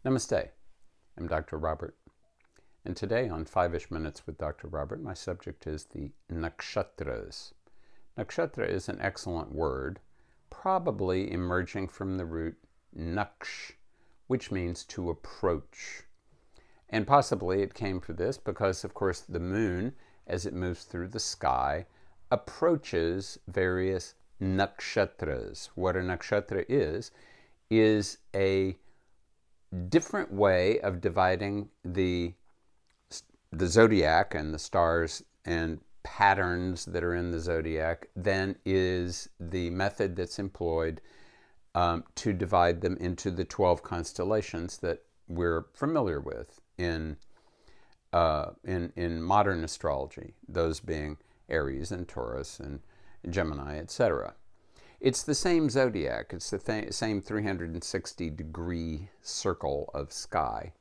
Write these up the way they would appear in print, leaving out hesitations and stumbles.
Namaste. I'm Dr. Robert, and today on 5-ish Minutes with Dr. Robert, my subject is the Nakshatras. Nakshatra is an excellent word, probably emerging from the root naksh, which means to approach. And possibly it came from this because, of course, the moon, as it moves through the sky, approaches various nakshatras. What a nakshatra is a different way of dividing the zodiac and the stars and patterns that are in the zodiac than is the method that's employed to divide them into the 12 constellations that we're familiar with in modern astrology, those being Aries and Taurus and Gemini, etc. It's the same zodiac. It's the same 360-degree circle of sky.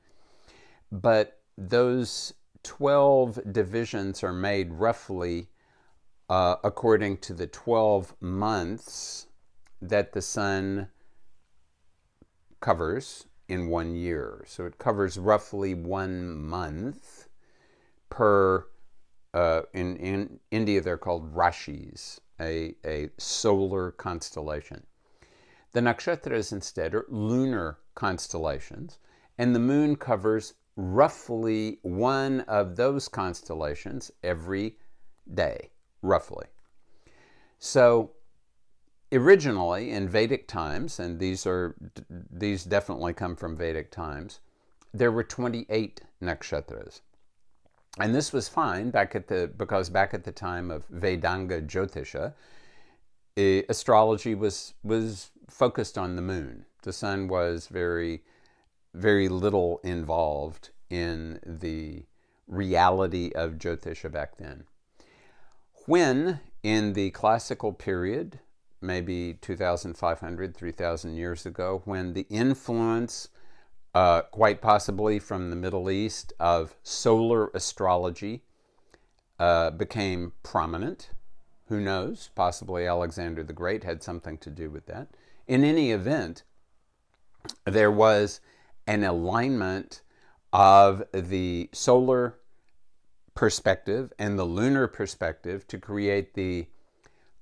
But those 12 divisions are made roughly according to the 12 months that the sun covers in 1 year. So it covers roughly 1 month per, in India they're called rashis, a solar constellation. The nakshatras instead are lunar constellations, and the moon covers roughly one of those constellations every day, roughly. So originally in Vedic times, and these definitely come from Vedic times, there were 28 nakshatras. And this was fine because back at the time of Vedanga Jyotisha, astrology was focused on the moon. The sun was very, very little involved in the reality of Jyotisha back then. When in the classical period, maybe 2,500, 3,000 years ago, when the influence quite possibly from the Middle East, of solar astrology became prominent. Who knows? Possibly Alexander the Great had something to do with that. In any event, there was an alignment of the solar perspective and the lunar perspective to create the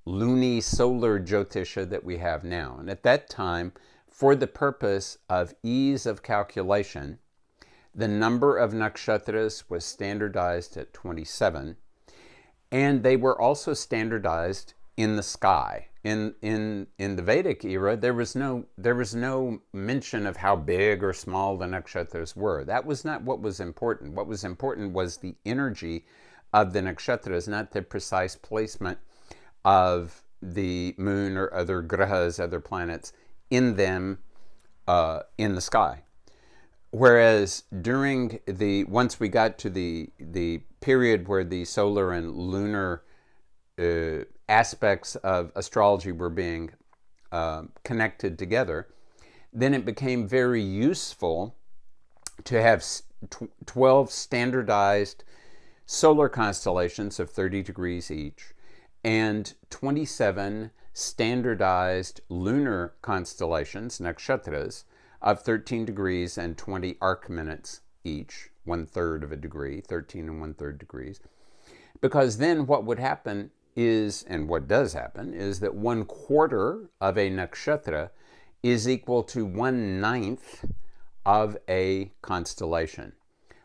luni-solar Jyotisha that we have now. And at that time, for the purpose of ease of calculation, the number of nakshatras was standardized at 27, and they were also standardized in the sky. In the Vedic era, there was no mention of how big or small the nakshatras were. That was not what was important. What was important was the energy of the nakshatras, not the precise placement of the moon or other grahas, other planets, in them in the sky. Whereas once we got to the period where the solar and lunar aspects of astrology were being connected together, then it became very useful to have 12 standardized solar constellations of 30 degrees each and 27 standardized lunar constellations, nakshatras, of 13 degrees and 20 arc minutes each, 1/3 of a degree, 13 and 1/3 degrees. Because then what would happen is, and what does happen, is that 1/4 of a nakshatra is equal to 1/9 of a constellation.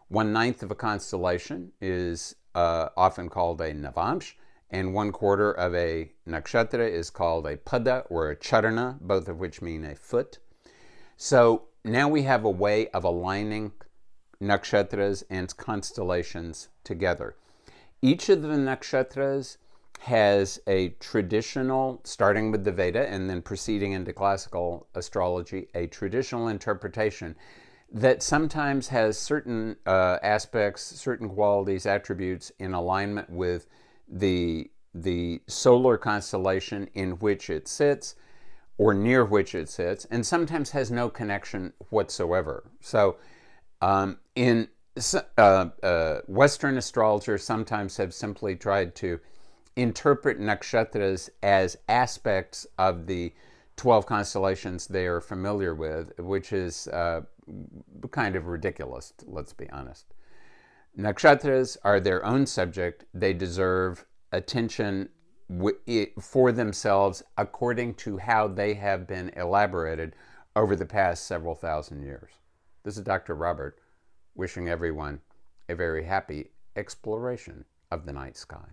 1/9 of a constellation is often called a navamsh, and 1/4 of a nakshatra is called a pada or a charana, both of which mean a foot. So now we have a way of aligning nakshatras and constellations together. Each of the nakshatras has a traditional, starting with the Veda and then proceeding into classical astrology, a traditional interpretation that sometimes has certain aspects, certain qualities, attributes in alignment with the solar constellation in which it sits or near which it sits, and sometimes has no connection whatsoever. So Western astrologers sometimes have simply tried to interpret nakshatras as aspects of the 12 constellations they are familiar with, which is kind of ridiculous, let's be honest. Nakshatras are their own subject. They deserve attention for themselves according to how they have been elaborated over the past several thousand years. This is Dr. Robert, wishing everyone a very happy exploration of the night sky.